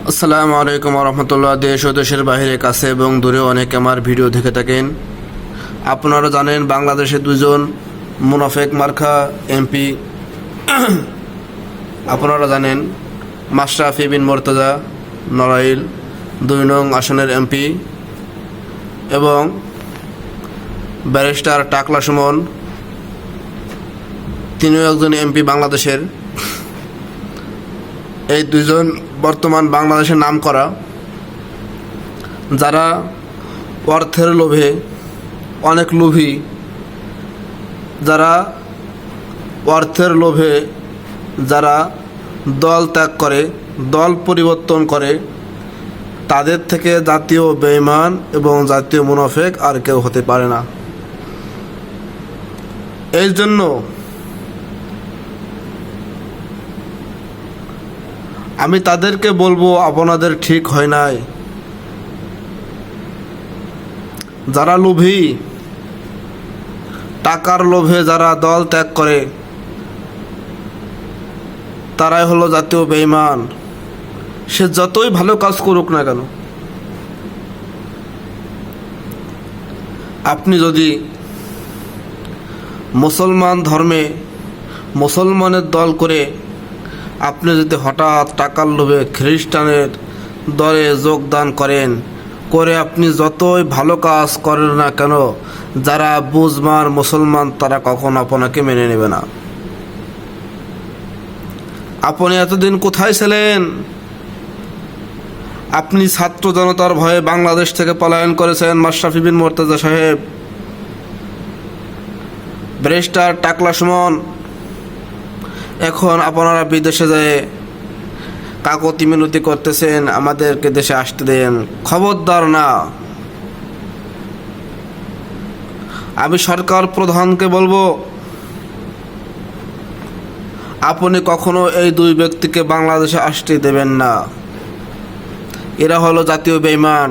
আসসালামু আলাইকুম রহমতুল্লাহ। দেশ ও দেশের বাইরে কাছে এবং দূরে অনেকে আমার ভিডিও দেখে থাকেন। আপনারা জানেন বাংলাদেশে দুজন মুনাফেক মার্কা এমপি আপনারা জানেন মাশরাফি বিন মুর্তজা নড়াইল ২ নং আসনের এমপি এবং ব্যারিস্টার টাকলা সুমন, তিনিও একজন এমপি বাংলাদেশের। এই দুজন বর্তমান বাংলাদেশের নাম করা, যারা অর্থের লোভে অনেক লোভী, যারা অর্থের লোভে যারা দল ত্যাগ করে, দল পরিবর্তন করে, তাদের থেকে জাতীয় বেঈমান এবং জাতীয় মুনাফিক আর কেউ হতে পারে না। এই জন্য আমি তাদেরকে বলবো, আপনাদের ঠিক হয় নাই। যারা লোভী, টাকার লোভে যারা দল ত্যাগ করে, তারাই হলো জাতীয় বেঈমান। সে যতই ভালো কাজ করুক না কেন, আপনি যদি মুসলমান ধর্মে মুসলমানের দল করে আপনি যদি হঠাৎ টাকার লোভে খ্রিস্টানের দলে যোগদান করেন, করে আপনি যতই ভালো কাজ করেন না কেন, যারা বুঝমান মুসলমান তারা কখনো আপনাকে মেনে নেবে না। আপনি এতদিন কোথায় ছিলেন? আপনি ছাত্র জনতার ভয়ে বাংলাদেশ থেকে পলায়ন করেছেন। মাশরাফি বিন মুর্তজা সাহেব, ব্যারিস্টার টাকলা সুমন, এখন আপনারা বিদেশে যেয়ে কাকতি মিনতি করতেছেন, আমাদেরকে দেশে আসতে দেন। খবরদার না। আমি সরকার প্রধানকে বলবো, আপনি কখনো এই দুই ব্যক্তিকে বাংলাদেশে আসতে দেবেন না। এরা হলো জাতীয় বেঈমান।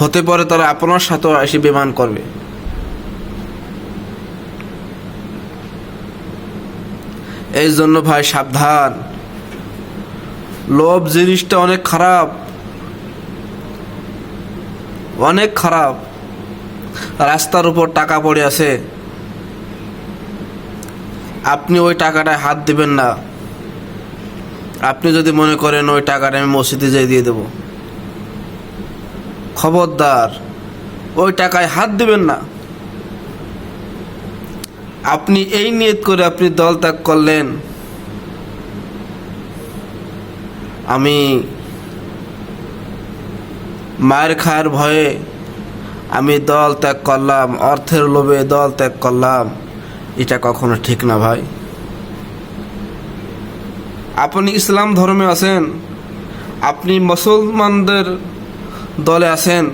হতে পারে তারা আপনার সাথেও এসে বেঈমান করবে। এই জন্য ভাই সাবধান। লোভ জিনিসটা অনেক খারাপ, অনেক খারাপ। রাস্তার উপর টাকা পড়ে আছে, আপনি ওই টাকাটায় হাত দিবেন না। আপনি যদি মনে করেন ওই টাকাটা আমি মসজিদে যেয়ে দিয়ে দেব, খবরদার ওই টাকায় হাত দিবেন না। আপনি এই নিয়ত করে আপনি দল ত্যাগ করলেন, আমি মায়ের খায়ের ভয়ে আমি দল ত্যাগ করলাম, অর্থের লোভে দল ত্যাগ করলাম, এটা কখনো ঠিক না ভাই। আপনি ইসলাম ধর্মে আছেন, আপনি মুসলমানদের দলে আছেন,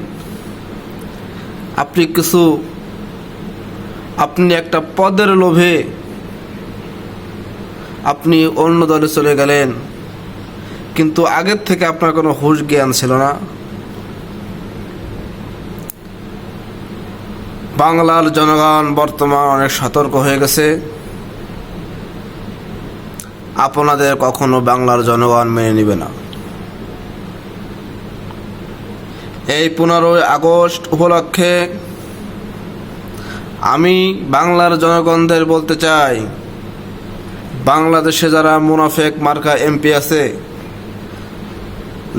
আপনি একটা পদের লোভে আপনি অন্য দলে চলে গেলেন, কিন্তু আগের থেকে আপনার কোনো হুঁশ জ্ঞান ছিল না। বাংলার জনগণ বর্তমান অনেক সতর্ক হয়ে গেছে। আপনাদের কখনো বাংলার জনগণ মেনে নেবে না। এই 15ই আগস্ট উপলক্ষে আমি বাংলার জনগণদের বলতে চাই, বাংলাদেশে যারা মুনাফেক মার্কা এমপি আছে,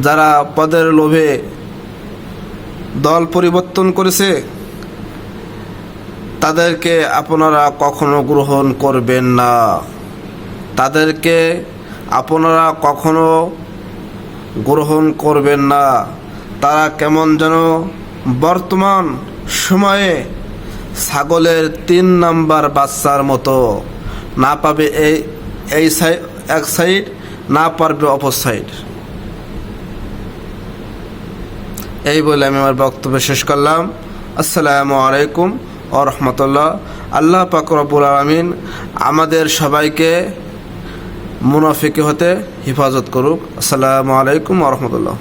যারা পদের লোভে দল পরিবর্তন করেছে, তাদেরকে আপনারা কখনো গ্রহণ করবেন না। তাদেরকে আপনারা কখনো গ্রহণ করবেন না। তারা কেমন যেন বর্তমান সময়ে ছাগলের 3 নাম্বার বাচ্চার মতো, না পাবে এই সাইড এক সাইড, না পারবে অপর সাইড। এই বলে আমি আমার বক্তব্য শেষ করলাম। আসসালামু আলাইকুম ওয়া রাহমাতুল্লাহ। আল্লাহ পাক রব্বুল আলামিন আমাদের সবাইকে মুনাফিক হতে হেফাজত করুক। আসসালামু আলাইকুম ওয়া রাহমাতুল্লাহ।